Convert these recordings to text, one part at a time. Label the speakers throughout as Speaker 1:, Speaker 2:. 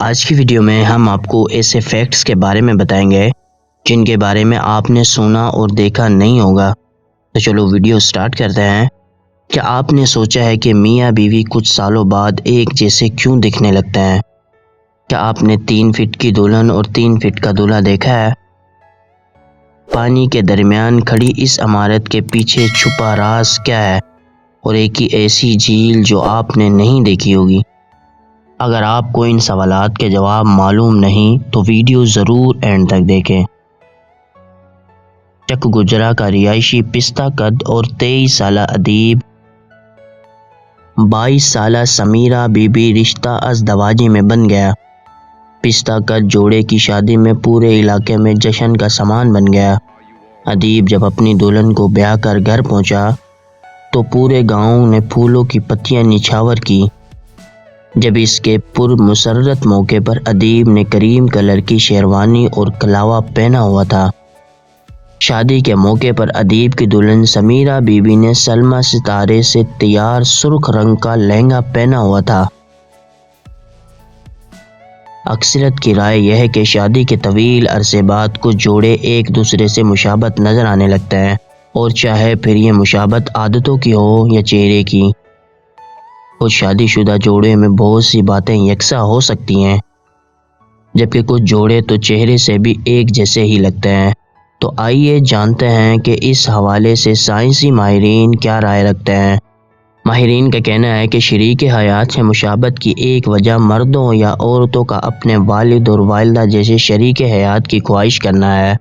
Speaker 1: آج کی ویڈیو میں ہم آپ کو ایسے فیکٹس کے بارے میں بتائیں گے جن کے بارے میں آپ نے سنا اور دیکھا نہیں ہوگا۔ تو چلو ویڈیو سٹارٹ کرتے ہیں۔ کیا آپ نے سوچا ہے کہ میاں بیوی کچھ سالوں بعد ایک جیسے کیوں دکھنے لگتے ہیں؟ کیا آپ نے 3 فٹ کی دلہن اور 3 فٹ کا دولہا دیکھا ہے؟ پانی کے درمیان کھڑی اس عمارت کے پیچھے چھپا راز کیا ہے؟ اور ایک ہی ایسی جھیل جو آپ نے نہیں دیکھی ہوگی۔ اگر آپ کو ان سوالات کے جواب معلوم نہیں تو ویڈیو ضرور اینڈ تک دیکھیں۔ چک گجرا کا رہائشی پستہ قد اور 23 سالہ ادیب 22 سالہ سمیرہ بی بی رشتہ ازدواجی میں بن گیا۔ پستہ قد جوڑے کی شادی میں پورے علاقے میں جشن کا سامان بن گیا۔ ادیب جب اپنی دلہن کو بیاہ کر گھر پہنچا تو پورے گاؤں نے پھولوں کی پتیاں نچھاور کی۔ جب اس کے پر مسرت موقع پر ادیب نے کریم کلر کی شیروانی اور کلاوا پہنا ہوا تھا۔ شادی کے موقع پر ادیب کی دلہن سمیرہ بی بی نے سلمی ستارے سے تیار سرخ رنگ کا لہنگا پہنا ہوا تھا۔ اکثریت کی رائے یہ ہے کہ شادی کے طویل عرصے بعد کچھ جوڑے ایک دوسرے سے مشابہت نظر آنے لگتے ہیں، اور چاہے پھر یہ مشابہت عادتوں کی ہو یا چہرے کی۔ کچھ شادی شدہ جوڑے میں بہت سی باتیں یکساں ہو سکتی ہیں، جبکہ کچھ جوڑے تو چہرے سے بھی ایک جیسے ہی لگتے ہیں۔ تو آئیے جانتے ہیں کہ اس حوالے سے سائنسی ماہرین کیا رائے رکھتے ہیں۔ ماہرین کا کہنا ہے کہ شریک حیات سے مشابہت کی ایک وجہ مردوں یا عورتوں کا اپنے والد اور والدہ جیسے شریک حیات کی خواہش کرنا ہے،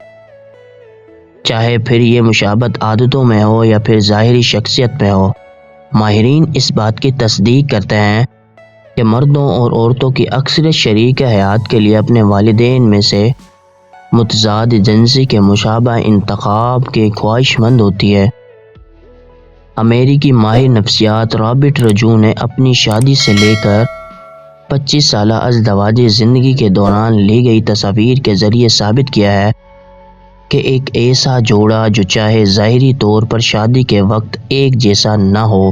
Speaker 1: چاہے پھر یہ مشابہت عادتوں میں ہو یا پھر ظاہری شخصیت میں ہو۔ ماہرین اس بات کی تصدیق کرتے ہیں کہ مردوں اور عورتوں کی اکثریت شریک حیات کے لیے اپنے والدین میں سے متضاد جنسی کے مشابہ انتخاب کے خواہش مند ہوتی ہے۔ امریکی ماہر نفسیات رابرٹ رجو نے اپنی شادی سے لے کر 25 سالہ ازدواجی زندگی کے دوران لی گئی تصاویر کے ذریعے ثابت کیا ہے کہ ایک ایسا جوڑا جو چاہے ظاہری طور پر شادی کے وقت ایک جیسا نہ ہو،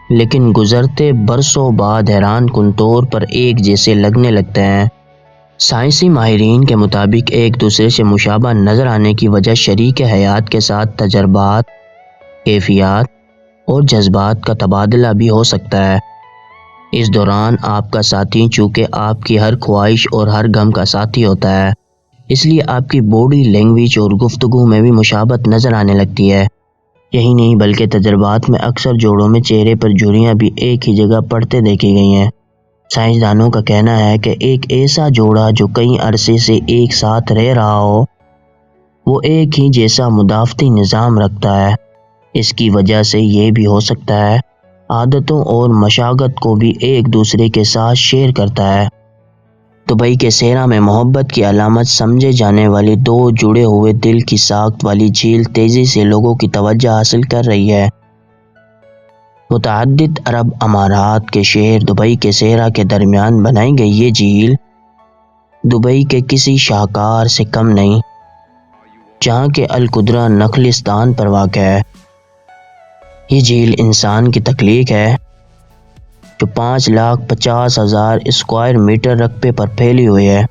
Speaker 1: لیکن گزرتے برسوں بعد حیران کن طور پر ایک جیسے لگنے لگتے ہیں۔ سائنسی ماہرین کے مطابق ایک دوسرے سے مشابہ نظر آنے کی وجہ شریک حیات کے ساتھ تجربات، کیفیات اور جذبات کا تبادلہ بھی ہو سکتا ہے۔ اس دوران آپ کا ساتھی چونکہ آپ کی ہر خواہش اور ہر غم کا ساتھی ہوتا ہے، اس لیے آپ کی باڈی لینگویج اور گفتگو میں بھی مشابہت نظر آنے لگتی ہے۔ یہی نہیں بلکہ تجربات میں اکثر جوڑوں میں چہرے پر جھریاں بھی ایک ہی جگہ پڑتے دیکھی گئی ہیں۔ سائنسدانوں کا کہنا ہے کہ ایک ایسا جوڑا جو کئی عرصے سے ایک ساتھ رہ رہا ہو، وہ ایک ہی جیسا مدافعتی نظام رکھتا ہے۔ اس کی وجہ سے یہ بھی ہو سکتا ہے عادتوں اور مشاغت کو بھی ایک دوسرے کے ساتھ شیئر کرتا ہے۔ دبئی کے سیرا میں محبت کی علامت سمجھے جانے والی 2 جڑے ہوئے دل کی ساخت والی جھیل تیزی سے لوگوں کی توجہ حاصل کر رہی ہے۔ متعدد عرب امارات کے شہر دبئی کے سیرا کے درمیان بنائی گئی یہ جھیل دبئی کے کسی شاہکار سے کم نہیں، جہاں کے القدرہ نخلستان پر واقع ہے۔ یہ جھیل انسان کی تخلیق ہے جو 5,50,000 اسکوائر میٹر رقبے پر پھیلی ہوئی ہے۔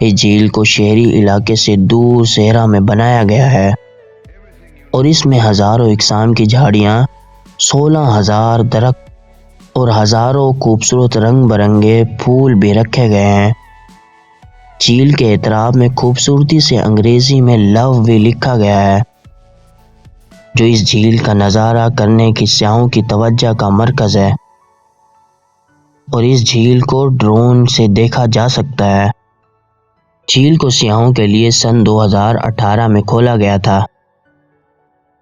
Speaker 1: اس جھیل کو شہری علاقے سے دور صحرا میں بنایا گیا ہے، اور اس میں ہزاروں اقسام کی جھاڑیاں، 16,000 درخت اور ہزاروں خوبصورت رنگ برنگے پھول بھی رکھے گئے ہیں۔ جھیل کے اطراف میں خوبصورتی سے انگریزی میں لو بھی لکھا گیا ہے، جو اس جھیل کا نظارہ کرنے کی سیاحوں کی توجہ کا مرکز ہے، اور اس جھیل کو ڈرون سے دیکھا جا سکتا ہے۔ جھیل کو سیاحوں کے لیے سن 2018 میں کھولا گیا تھا۔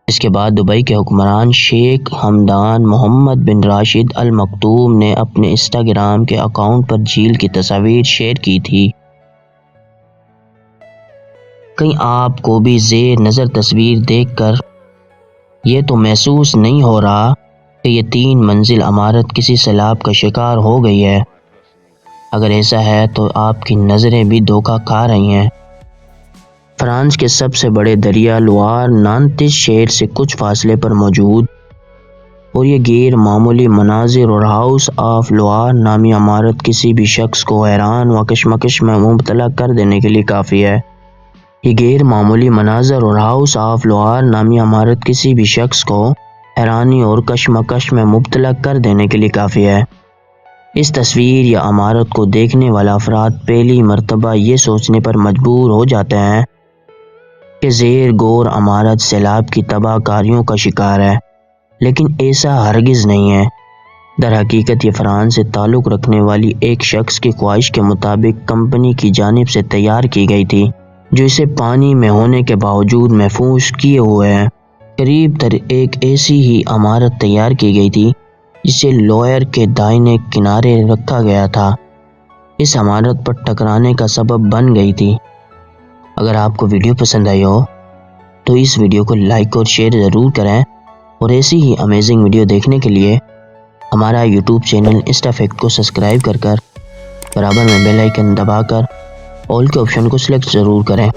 Speaker 1: اس کے بعد دبئی کے حکمران شیخ حمدان محمد بن راشد ال مکتوم نے اپنے انسٹاگرام کے اکاؤنٹ پر جھیل کی تصاویر شیئر کی تھی۔ کہیں آپ کو بھی زیر نظر تصویر دیکھ کر یہ تو محسوس نہیں ہو رہا کہ یہ 3 منزل عمارت کسی سیلاب کا شکار ہو گئی ہے؟ اگر ایسا ہے تو آپ کی نظریں بھی دھوکہ کھا رہی ہیں۔ فرانس کے سب سے بڑے دریا لوار نانتس شہر سے کچھ فاصلے پر موجود اور یہ غیر معمولی مناظر اور ہاؤس آف لوار نامی عمارت کسی بھی شخص کو حیران و کشمکش میں مبتلا کر دینے کے لیے کافی ہے۔ یہ غیر معمولی مناظر اور ہاؤس آف لوار نامی عمارت کسی بھی شخص کو حیرانی اور کشمکش میں مبتلا کر دینے کے لیے کافی ہے۔ اس تصویر یا عمارت کو دیکھنے والا افراد پہلی مرتبہ یہ سوچنے پر مجبور ہو جاتے ہیں کہ زیر غور عمارت سیلاب کی تباہ کاریوں کا شکار ہے، لیکن ایسا ہرگز نہیں ہے۔ در حقیقت یہ فرانس سے تعلق رکھنے والی ایک شخص کی خواہش کے مطابق کمپنی کی جانب سے تیار کی گئی تھی، جو اسے پانی میں ہونے کے باوجود محفوظ کیے ہوئے ہے۔ قریب تر ایک ایسی ہی عمارت تیار کی گئی تھی جسے لوئر کے دائیں کنارے رکھا گیا تھا، اس عمارت پر ٹکرانے کا سبب بن گئی تھی۔ اگر آپ کو ویڈیو پسند آئی ہو تو اس ویڈیو کو لائک اور شیئر ضرور کریں، اور ایسی ہی امیزنگ ویڈیو دیکھنے کے لیے ہمارا یوٹیوب چینل انسٹا فیکٹ کو سبسکرائب کر برابر میں بیل آئیکن دبا کر آل کے آپشن کو سلیکٹ ضرور کریں۔